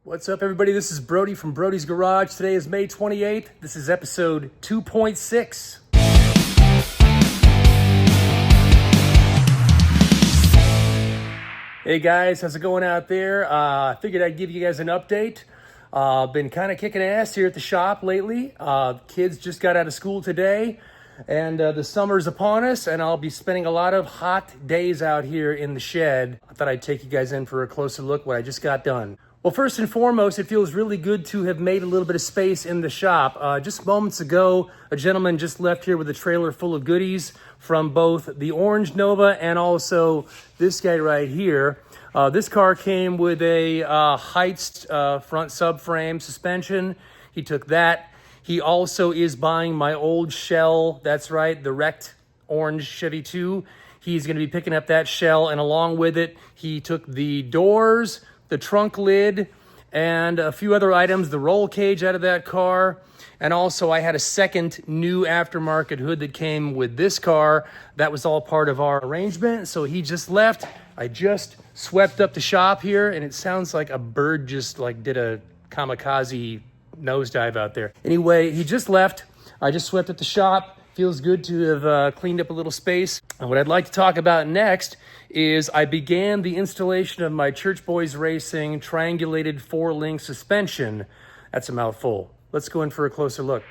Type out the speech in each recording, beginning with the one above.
What's up, everybody? This is Brody from Brody's Garage. Today is May 28th. This is episode 2.6. Hey guys, how's it going out there? I figured I'd give you guys an update. Been kind of kicking ass here at the shop lately. Kids just got out of school today, and the summer's upon us, and I'll be spending a lot of hot days out here in the shed. I thought I'd take you guys in for a closer look what I just got done. Well, first and foremost, it feels really good to have made a little bit of space in the shop. Just moments ago, a gentleman just left here with a trailer full of goodies from both the Orange Nova and also this guy right here. This car came with a Heights front subframe suspension. He took that. He also is buying my old shell. That's right, the wrecked orange Chevy 2. He's going to be picking up that shell, and along with it, he took the doors, the trunk lid, and a few other items, the roll cage out of that car. And also I had a second new aftermarket hood that came with this car. That was all part of our arrangement. So he just left. I just swept up the shop here, and it sounds like a bird just like did a kamikaze nosedive out there. Anyway, he just left. I just swept up the shop. Feels good to have cleaned up a little space. And what I'd like to talk about next is I began the installation of my Church Boys Racing triangulated 4-link suspension. That's a mouthful. Let's go in for a closer look.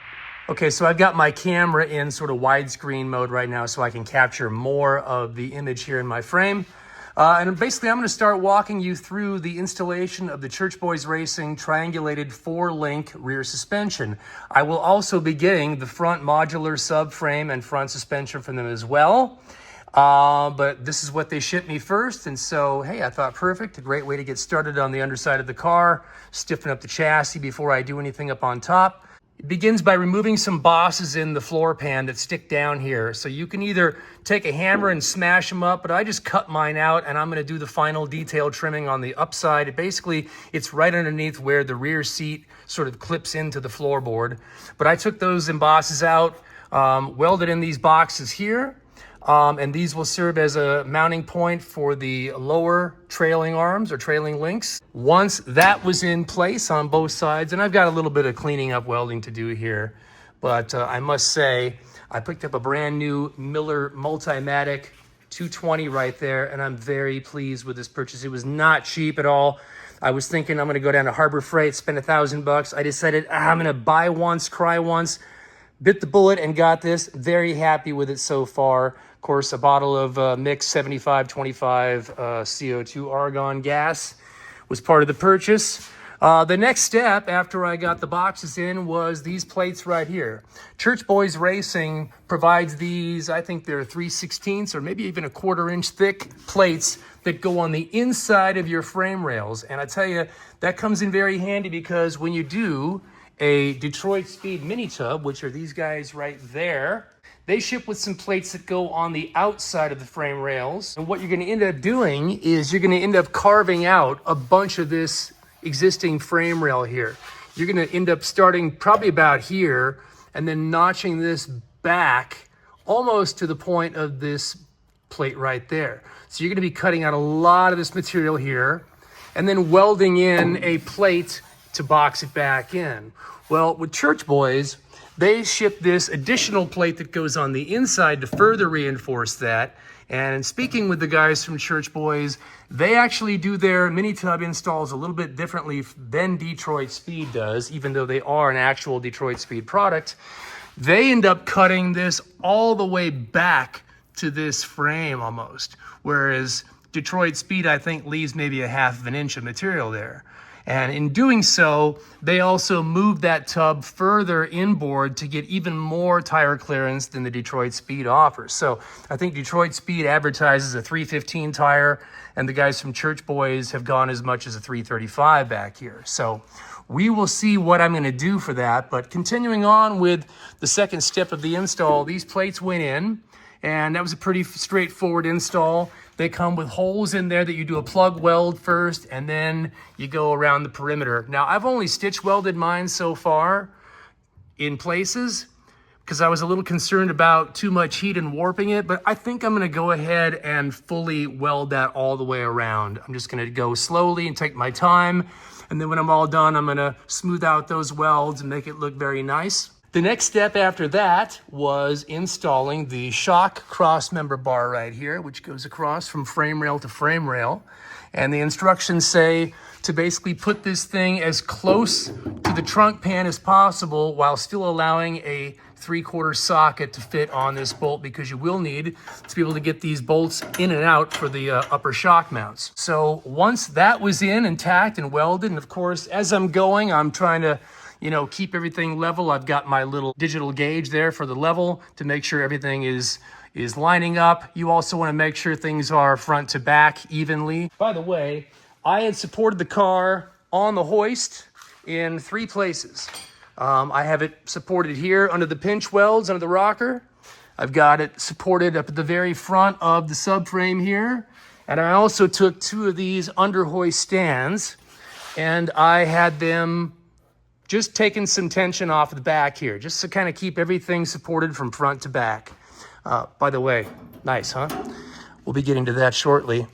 Okay, so I've got my camera in sort of widescreen mode right now so I can capture more of the image here in my frame. And basically, I'm going to start walking you through the installation of the Church Boys Racing triangulated 4-link rear suspension. I will also be getting the front modular subframe and front suspension from them as well. But this is what they shipped me first, and so, hey, I thought perfect. A great way to get started on the underside of the car, stiffen up the chassis before I do anything up on top. It begins by removing some bosses in the floor pan that stick down here. So you can either take a hammer and smash them up, but I just cut mine out, and I'm going to do the final detail trimming on the upside. Basically, it's right underneath where the rear seat sort of clips into the floorboard. But I took those embosses out, welded in these boxes here. And these will serve as a mounting point for the lower trailing arms or trailing links. Once that was in place on both sides, and I've got a little bit of cleaning up welding to do here, but I must say, I picked up a brand new Miller Multimatic 220 right there, and I'm very pleased with this purchase. It was not cheap at all. I was thinking I'm gonna go down to Harbor Freight, spend $1,000. I decided I'm gonna buy once, cry once, bit the bullet and got this. Very happy with it so far. Of course, a bottle of mixed 75-25 CO2 argon gas was part of the purchase. The next step after I got the boxes in was these plates right here. Church Boys Racing provides these, I think they're 3/16 or maybe even a 1/4 inch thick plates that go on the inside of your frame rails. And I tell you, that comes in very handy because when you do a Detroit Speed mini tub, which are these guys right there, they ship with some plates that go on the outside of the frame rails. And what you're going to end up doing is you're going to end up carving out a bunch of this existing frame rail here. You're going to end up starting probably about here and then notching this back almost to the point of this plate right there. So you're going to be cutting out a lot of this material here and then welding in a plate to box it back in. Well, with Church Boys, they ship this additional plate that goes on the inside to further reinforce that. And speaking with the guys from Church Boys, they actually do their mini tub installs a little bit differently than Detroit Speed does, even though they are an actual Detroit Speed product. They end up cutting this all the way back to this frame almost, whereas Detroit Speed, I think, leaves maybe a 1/2 inch of material there. And in doing so, they also moved that tub further inboard to get even more tire clearance than the Detroit Speed offers. So I think Detroit Speed advertises a 315 tire, and the guys from Church Boys have gone as much as a 335 back here. So we will see what I'm gonna do for that. But continuing on with the second step of the install, these plates went in, and that was a pretty straightforward install. They come with holes in there that you do a plug weld first, and then you go around the perimeter. Now, I've only stitch welded mine so far in places because I was a little concerned about too much heat and warping it, but I think I'm gonna go ahead and fully weld that all the way around. I'm just gonna go slowly and take my time. And then when I'm all done, I'm gonna smooth out those welds and make it look very nice. The next step after that was installing the shock cross member bar right here, which goes across from frame rail to frame rail. And the instructions say to basically put this thing as close to the trunk pan as possible while still allowing a 3/4 socket to fit on this bolt, because you will need to be able to get these bolts in and out for the upper shock mounts. So once that was in and tacked and welded, and of course, as I'm going, I'm trying to keep everything level. I've got my little digital gauge there for the level to make sure everything is lining up. You also want to make sure things are front to back evenly. By the way, I had supported the car on the hoist in 3 places. I have it supported here under the pinch welds, under the rocker. I've got it supported up at the very front of the subframe here. And I also took 2 of these under hoist stands, and I had them just taking some tension off the back here, just to kind of keep everything supported from front to back. By the way, nice, huh? We'll be getting to that shortly.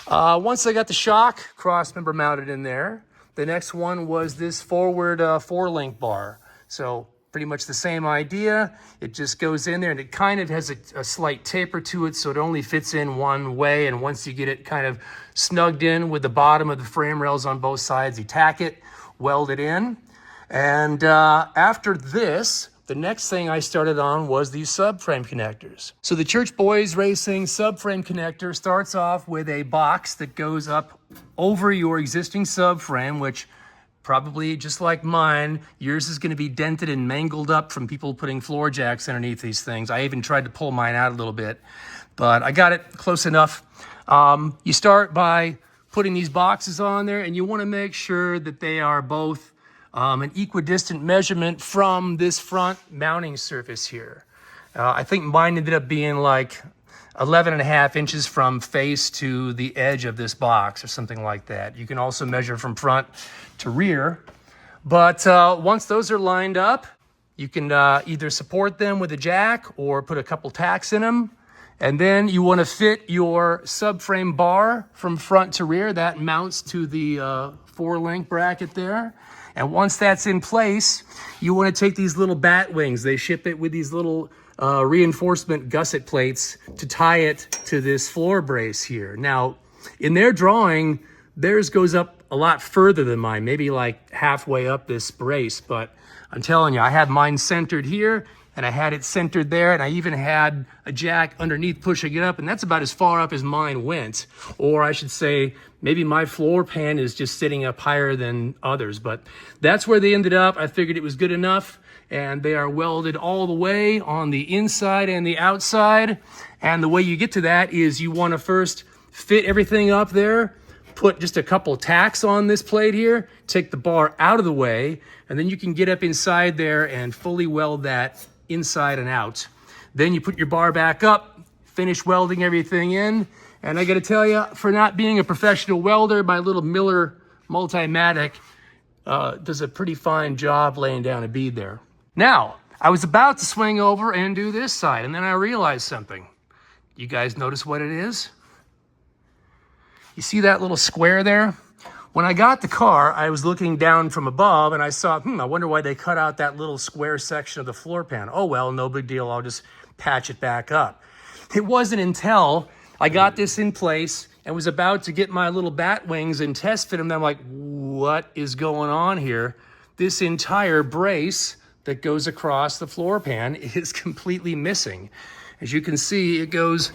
Once I got the shock cross member mounted in there, the next one was this forward 4-link bar. So pretty much the same idea. It just goes in there, and it kind of has a slight taper to it, so it only fits in one way. And once you get it kind of snugged in with the bottom of the frame rails on both sides, you tack it, weld it in. And after this, the next thing I started on was these subframe connectors. So the Church Boys Racing subframe connector starts off with a box that goes up over your existing subframe, which probably, just like mine, yours is going to be dented and mangled up from people putting floor jacks underneath these things. I even tried to pull mine out a little bit, but I got it close enough. You start by putting these boxes on there, and you want to make sure that they are both an equidistant measurement from this front mounting surface here. I think mine ended up being like 11.5 inches from face to the edge of this box or something like that. You can also measure from front to rear. But once those are lined up, you can either support them with a jack or put a couple tacks in them. And then you want to fit your subframe bar from front to rear. That mounts to the 4-link bracket there. And once that's in place, you want to take these little bat wings. They ship it with these little reinforcement gusset plates to tie it to this floor brace here. Now, in their drawing, theirs goes up a lot further than mine, maybe like halfway up this brace. But I'm telling you, I had mine centered here, and I had it centered there, and I even had a jack underneath pushing it up, and that's about as far up as mine went. Or I should say, maybe my floor pan is just sitting up higher than others, but that's where they ended up. I figured it was good enough, and they are welded all the way on the inside and the outside. And the way you get to that is you want to first fit everything up there, put just a couple tacks on this plate here, take the bar out of the way, and then you can get up inside there and fully weld that inside and out. Then you put your bar back up, finish welding everything in. And I got to tell you, for not being a professional welder, my little Miller Multimatic does a pretty fine job laying down a bead there. Now, I was about to swing over and do this side, and then I realized something. You guys notice what it is? You see that little square there? When I got the car, I was looking down from above, and I saw, I wonder why they cut out that little square section of the floor pan. Oh, well, no big deal. I'll just patch it back up. It wasn't until I got this in place and was about to get my little bat wings and test fit them, I'm like, what is going on here? This entire brace that goes across the floor pan is completely missing. As you can see, it goes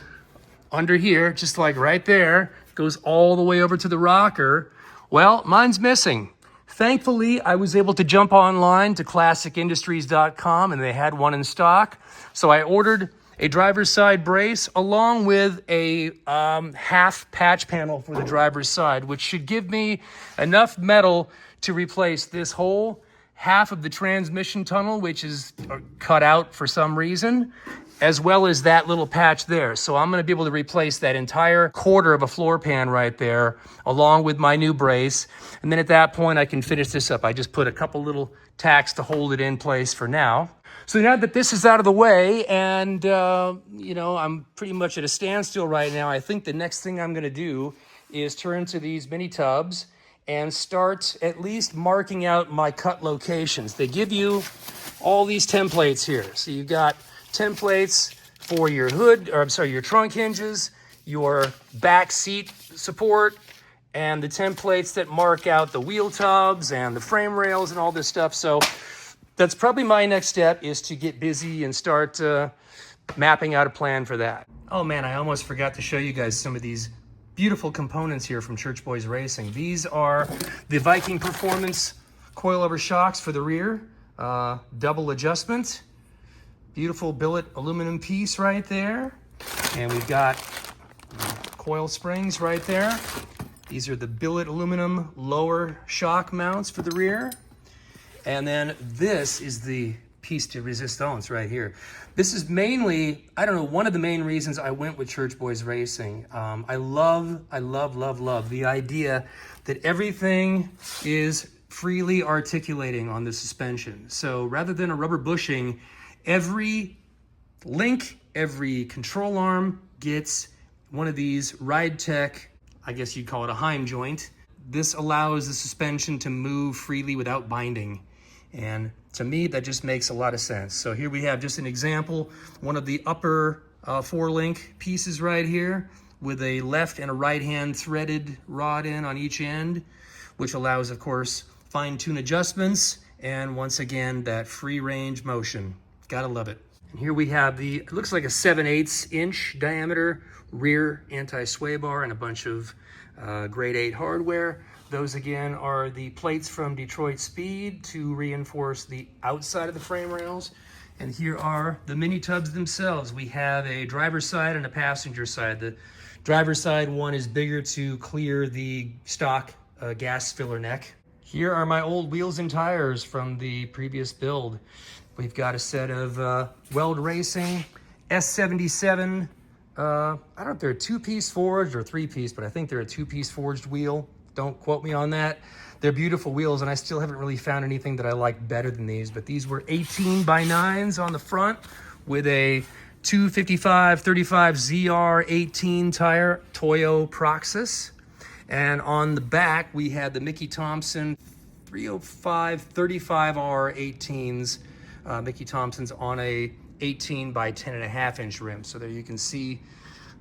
under here, just like right there, goes all the way over to the rocker. Well, mine's missing. Thankfully, I was able to jump online to classicindustries.com, and they had one in stock. So I ordered a driver's side brace along with a half patch panel for the driver's side, which should give me enough metal to replace this whole half of the transmission tunnel, which is cut out for some reason, as well as that little patch there. So I'm gonna be able to replace that entire quarter of a floor pan right there, along with my new brace. And then at that point, I can finish this up. I just put a couple little tacks to hold it in place for now. So now that this is out of the way, and I'm pretty much at a standstill right now, I think the next thing I'm gonna do is turn to these mini tubs and start at least marking out my cut locations. They give you all these templates here. So you've got templates for your hood, or I'm sorry, your trunk hinges, your back seat support, and the templates that mark out the wheel tubs and the frame rails and all this stuff. So that's probably my next step, is to get busy and start mapping out a plan for that. Oh man, I almost forgot to show you guys some of these beautiful components here from Church Boys Racing. These are the Viking Performance coilover shocks for the rear, double adjustment, beautiful billet aluminum piece right there. And we've got coil springs right there. These are the billet aluminum lower shock mounts for the rear. And then this is the piece de resistance right here. This is mainly, I don't know, one of the main reasons I went with Church Boys Racing. I love the idea that everything is freely articulating on the suspension. So rather than a rubber bushing, every link, every control arm gets one of these Ride Tech, I guess you'd call it a Heim joint. This allows the suspension to move freely without binding. And to me, that just makes a lot of sense. So here we have just an example, one of the upper 4-link pieces right here with a left and a right hand threaded rod in on each end, which allows, of course, fine-tune adjustments. And once again, that free range motion. Gotta love it. And here we have the, it looks like a 7/8 inch diameter rear anti-sway bar and a bunch of grade 8 hardware. Those again are the plates from Detroit Speed to reinforce the outside of the frame rails. And here are the mini tubs themselves. We have a driver's side and a passenger side. The driver's side one is bigger to clear the stock gas filler neck. Here are my old wheels and tires from the previous build. We've got a set of Weld Racing S77. I don't know if they're a 2-piece forged or 3-piece, but I think they're a 2-piece forged wheel. Don't quote me on that. They're beautiful wheels, and I still haven't really found anything that I like better than these, but these were 18x9s on the front with a 255/35 ZR18 tire, Toyo Proxys. And on the back, we had the Mickey Thompson 305/35R18s. Mickey Thompson's on a 18x10.5 inch rim. So there you can see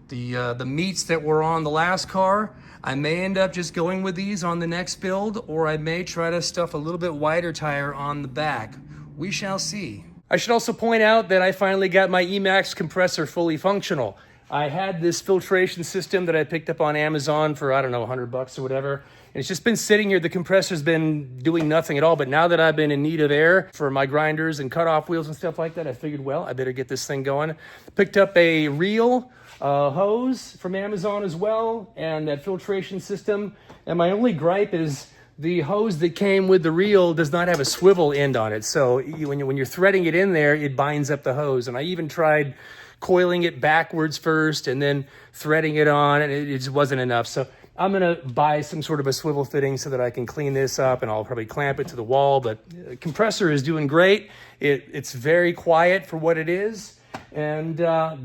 the meats that were on the last car. I may end up just going with these on the next build, or I may try to stuff a little bit wider tire on the back. We shall see. I should also point out that I finally got my Emax compressor fully functional. I had this filtration system that I picked up on Amazon for, I don't know, $100 or whatever. And it's just been sitting here. The compressor's been doing nothing at all. But now that I've been in need of air for my grinders and cutoff wheels and stuff like that, I figured, well, I better get this thing going. Picked up a reel hose from Amazon as well, and that filtration system. And my only gripe is the hose that came with the reel does not have a swivel end on it. So when you're threading it in there, it binds up the hose. And I even tried coiling it backwards first and then threading it on, and it just wasn't enough. So I'm gonna buy some sort of a swivel fitting so that I can clean this up, and I'll probably clamp it to the wall. But the compressor is doing great. It's very quiet for what it is, and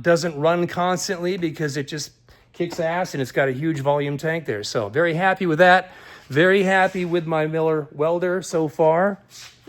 doesn't run constantly because it just kicks ass, and it's got a huge volume tank there. So very happy with that. Very happy with my Miller welder so far.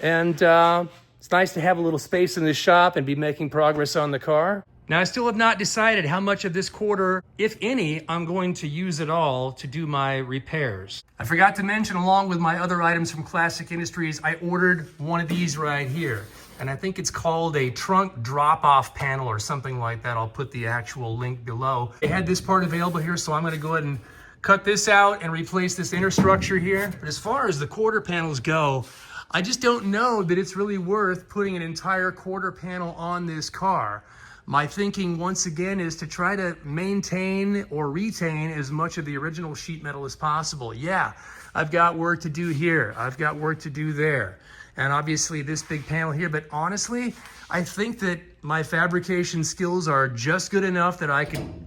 And it's nice to have a little space in the shop and be making progress on the car. Now, I still have not decided how much of this quarter, if any, I'm going to use at all to do my repairs. I forgot to mention, along with my other items from Classic Industries, I ordered one of these right here. And I think it's called a trunk drop-off panel or something like that. I'll put the actual link below. They had this part available here, so I'm gonna go ahead and cut this out and replace this inner structure here. But as far as the quarter panels go, I just don't know that it's really worth putting an entire quarter panel on this car. My thinking, once again, is to try to maintain or retain as much of the original sheet metal as possible. Yeah, I've got work to do here. I've got work to do there. And obviously this big panel here, but honestly, I think that my fabrication skills are just good enough that I can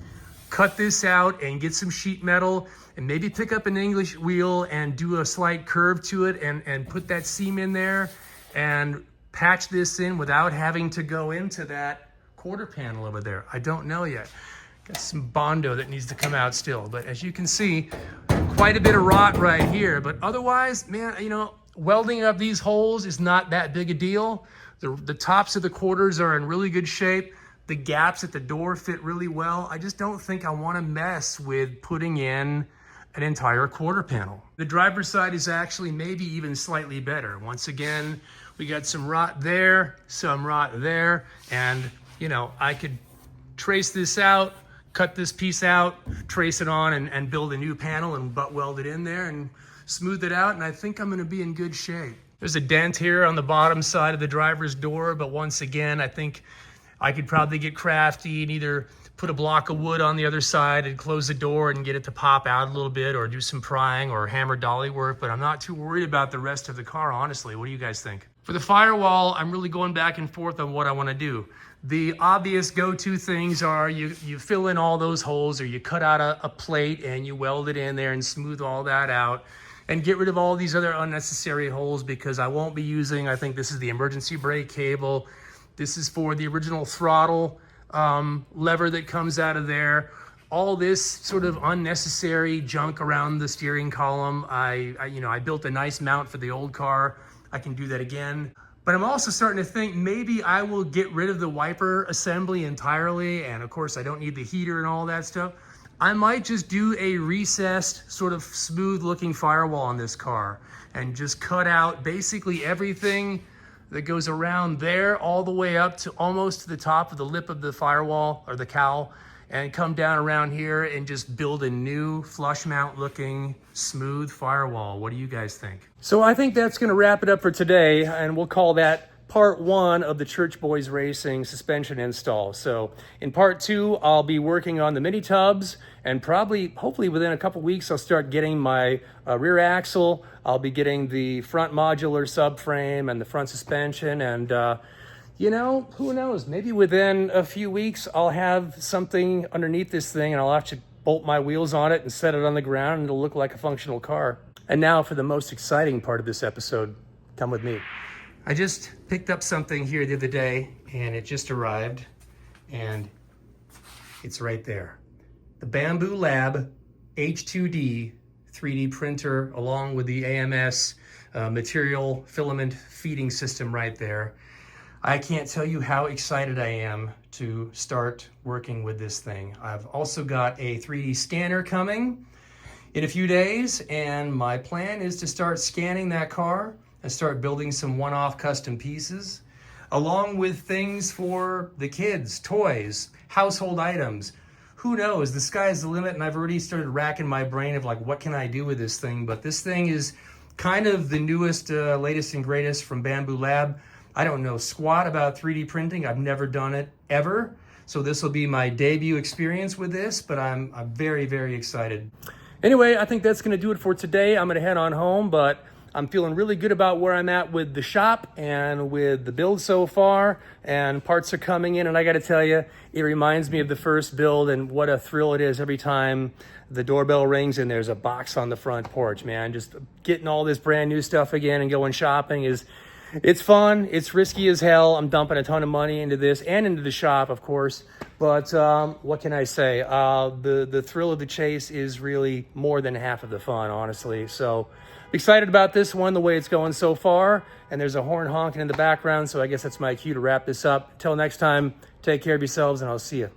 cut this out and get some sheet metal and maybe pick up an English wheel and do a slight curve to it and put that seam in there and patch this in without having to go into that quarter panel over there. I don't know yet. Got some Bondo that needs to come out still. But as you can see, quite a bit of rot right here, but otherwise, man, you know, welding up these holes is not that big a deal. The tops of the quarters are in really good shape. The gaps at the door fit really well. I just don't think I want to mess with putting in an entire quarter panel. The driver's side is actually maybe even slightly better. Once again, we got some rot there, some rot there, and you know, I could trace this out, cut this piece out, trace it on, and build a new panel and butt weld it in there and smooth it out, and I think I'm gonna be in good shape. There's a dent here on the bottom side of the driver's door, but once again, I think I could probably get crafty and either put a block of wood on the other side and close the door and get it to pop out a little bit, or do some prying or hammer dolly work, but I'm not too worried about the rest of the car, honestly. What do you guys think? For the firewall, I'm really going back and forth on what I wanna do. The obvious go-to things are you fill in all those holes, or you cut out a plate and you weld it in there and smooth all that out and get rid of all these other unnecessary holes, because I won't be using, I think this is the emergency brake cable. This is for the original throttle lever that comes out of there. All this sort of unnecessary junk around the steering column. I built a nice mount for the old car. I can do that again. But I'm also starting to think maybe I will get rid of the wiper assembly entirely. And of course, I don't need the heater and all that stuff. I might just do a recessed, sort of smooth looking firewall on this car and just cut out basically everything that goes around there all the way up to almost to the top of the lip of the firewall or the cowl, and come down around here and just build a new flush mount looking smooth firewall. What do you guys think? So I think that's gonna wrap it up for today, and we'll call that part 1 of the Church Boys Racing suspension install. So in part 2, I'll be working on the mini tubs, and hopefully within a couple weeks, I'll start getting my rear axle. I'll be getting the front modular subframe and the front suspension, and you know, who knows? Maybe within a few weeks, I'll have something underneath this thing and I'll have to bolt my wheels on it and set it on the ground, and it'll look like a functional car. And now for the most exciting part of this episode. Come with me. I just picked up something here the other day, and it just arrived, and it's right there. The Bamboo Lab H2D 3D printer, along with the AMS material filament feeding system right there. I can't tell you how excited I am to start working with this thing. I've also got a 3D scanner coming in a few days, and my plan is to start scanning that car and start building some one-off custom pieces, along with things for the kids, toys, household items. Who knows? The sky's the limit, and I've already started racking my brain of like, what can I do with this thing? But this thing is kind of the newest, latest and greatest from Bamboo Lab. I don't know squat about 3D printing. I've never done it ever. So this will be my debut experience with this, but I'm very, very excited. Anyway, I think that's gonna do it for today. I'm gonna head on home, but I'm feeling really good about where I'm at with the shop and with the build so far, and parts are coming in, and I gotta tell you, it reminds me of the first build and what a thrill it is every time the doorbell rings and there's a box on the front porch, man. Just getting all this brand new stuff again and going shopping it's fun. It's risky as hell. I'm dumping a ton of money into this and into the shop, of course. But what can I say? The thrill of the chase is really more than half of the fun, honestly. So excited about this one, the way it's going so far. And there's a horn honking in the background, so I guess that's my cue to wrap this up. Till next time, take care of yourselves, and I'll see you.